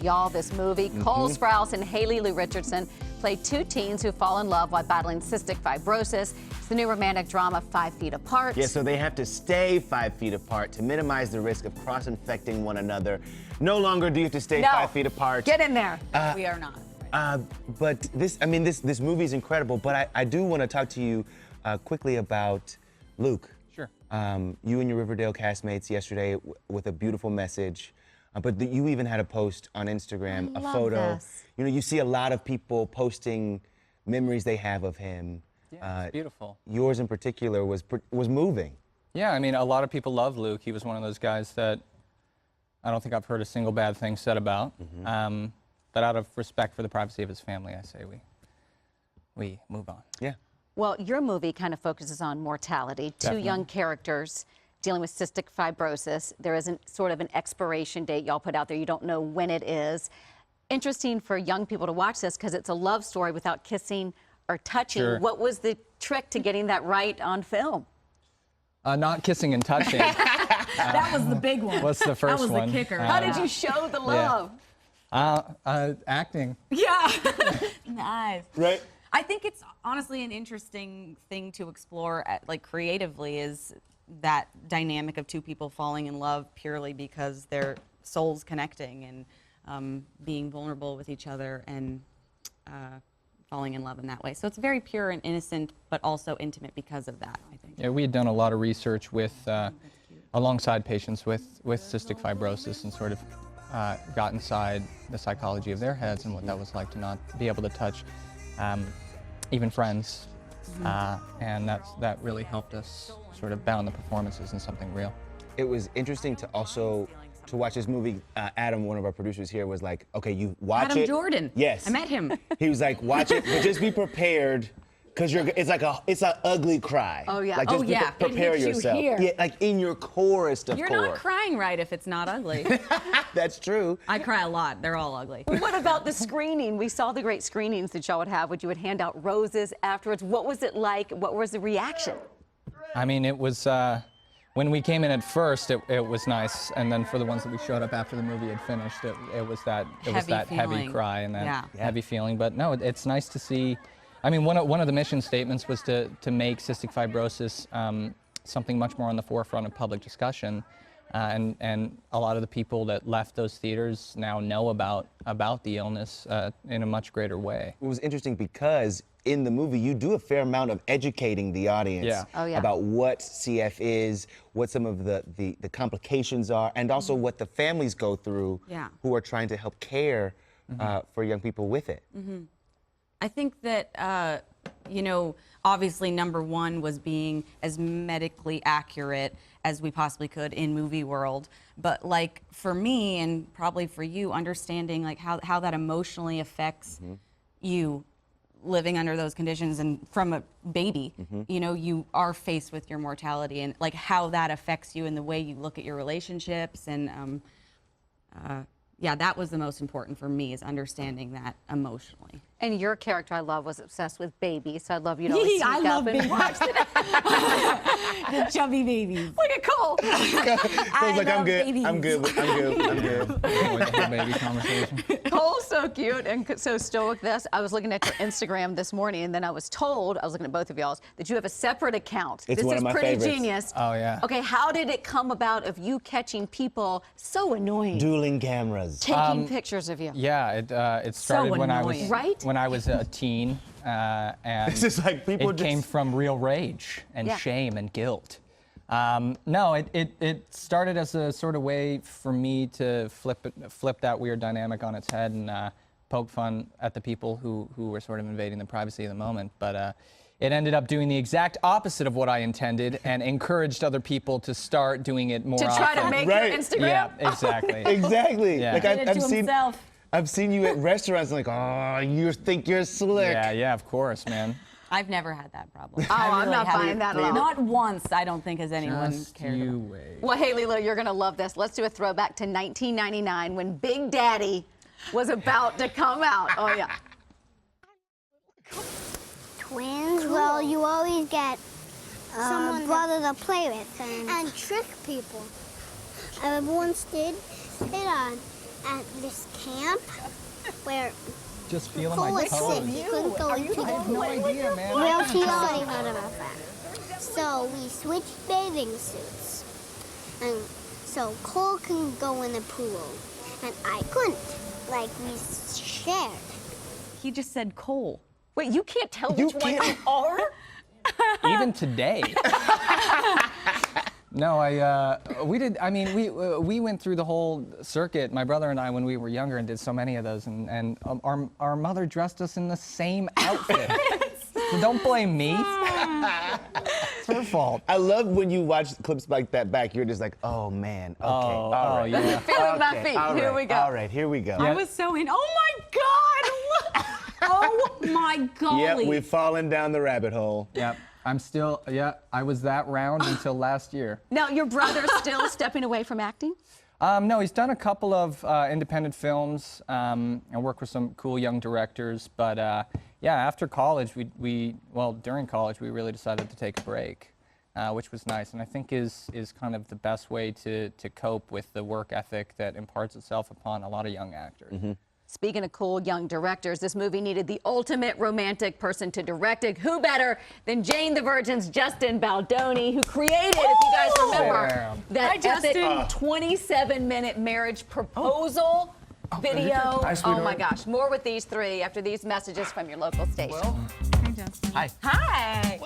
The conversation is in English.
Y'all, this movie, Cole Sprouse and Haley Lu Richardson play two teens who fall in love while battling cystic fibrosis. It's the new romantic drama 5 Feet Apart. Yeah, so they have to stay 5 feet apart to minimize the risk of cross-infecting one another. No longer do you have to stay 5 feet apart. Get in there. We are not. But this movie is incredible, but I do want to talk to you quickly about Luke. Sure. You and your Riverdale castmates yesterday with a beautiful message. But you even had a post on Instagram, a photo. This. You know, you see a lot of people posting memories they have of him. Yeah, it's beautiful. Yours in particular was moving. Yeah, I mean, a lot of people love Luke. He was one of those guys that I don't think I've heard a single bad thing said about. But out of respect for the privacy of his family, I say we move on. Yeah. Well, your movie kind of focuses on mortality. Two young characters dealing with cystic fibrosis. There isn't sort of an expiration date y'all put out there. You don't know when it is. Interesting for young people to watch this because it's a love story without kissing or touching. Sure. What was the trick to getting that right on film? Not kissing and touching. That was the big one. What's the first one? That was the kicker. How did you show the love? Acting. Yeah. Nice. Right. I think it's honestly an interesting thing to explore, like creatively, is that dynamic of two people falling in love purely because their souls connecting and being vulnerable with each other and falling in love in that way. So it's very pure and innocent, but also intimate because of that, I think. Yeah, we had done a lot of research with alongside patients with cystic fibrosis and sort of got inside the psychology of their heads and what that was like to not be able to touch even friends. And that really helped us sort of bound the performances in something real. It was interesting to also watch this movie. Adam, one of our producers here, was like, okay, you watch it. Adam Jordan. Yes. I met him. He was like, watch it, but just be prepared. Because it's an ugly cry. Oh, yeah. Like, just yeah. prepare It hits you yourself. here. Yeah, like in your chorest of You're core. not crying right if it's not ugly. That's true. I cry a lot. They're all ugly. What about the screening? We saw the great screenings that y'all would have, you would hand out roses afterwards. What was it like? What was the reaction? I mean, it was, when we came in at first, it was nice, and then for the ones that we showed up after the movie had finished, it was that heavy cry and that heavy feeling. But no, it's nice to see. I mean, one of the mission statements was to make cystic fibrosis something much more on the forefront of public discussion, and a lot of the people that left those theaters now know about the illness in a much greater way. It was interesting because in the movie you do a fair amount of educating the audience about what CF is, what some of the complications are, and also what the families go through who are trying to help care for young people with it. I think that, you know, obviously number one was being as medically accurate as we possibly could in movie world. But like for me and probably for you, understanding like how that emotionally affects you living under those conditions and from a baby, you know, you are faced with your mortality and like how that affects you in the way you look at your relationships and yeah, that was the most important for me, is understanding that emotionally. And your character, I love, was obsessed with babies, so I'd love you to always sneak up and watch it. The chubby babies. Look at Cole. Cole's like, I'm good. I'm good. Baby conversation. Cole's so cute and so stoic. I was looking at your Instagram this morning, and then I was told, I was looking at both of y'all's, that you have a separate account. It's this one is of my pretty favorites. genius. Oh, yeah. Okay, how did it come about of you catching people so annoying? Dueling cameras. Taking pictures of you. Yeah, it started when I was Right? when I was a teen, and It's just like people it came from real rage and shame and guilt. No, it started as a sort of way for me to flip that weird dynamic on its head and poke fun at the people who were sort of invading the privacy of the moment. But it ended up doing the exact opposite of what I intended and encouraged other people to start doing it more often. To try to make your Instagram? Yeah, exactly. Exactly. Yeah. Like I've seen you at restaurants like, oh, you think you're slick. Yeah, of course, man. I've never had that problem. Oh, I'm not buying that at all. Not once, I don't think, has anyone cared. You wait. Well, Haley Lu, you're going to love this. Let's do a throwback to 1999 when Big Daddy was about to come out. Oh, yeah. Twins? Cool. Well, you always get a brother to play with and trick people. I once did hit on at this camp where Just feeling Cole my was toes. sick. He couldn't go into I have no idea, man. Well, she's already thought about that. So we switched bathing suits. And so Cole can go in the pool. And I couldn't. Like, we shared. He just said Cole. Wait, you can't tell which one you are? Even today. No, we went through the whole circuit, my brother and I, when we were younger, and did so many of those, and our mother dressed us in the same outfit. So don't blame me. It's her fault. I love when you watch clips like that back, you're just like, oh man, okay, all right. Yeah. Feeling my feet. Here we go. All right, here we go. I was so in. Oh my God! Oh my golly! Yep, we've fallen down the rabbit hole. Yep. I'm still, I was that round until last year. Now, your brother's still stepping away from acting? No, he's done a couple of independent films and worked with some cool young directors. But yeah, after college, during college, we really decided to take a break, which was nice. And I think is kind of the best way to cope with the work ethic that imparts itself upon a lot of young actors. Mm-hmm. Speaking of cool young directors, this movie needed the ultimate romantic person to direct it. Who better than Jane the Virgin's Justin Baldoni, who created, if you guys remember, that epic 27-minute marriage proposal video. Oh my gosh. More with these three after these messages from your local station. Hi, Justin. Hi. Hi.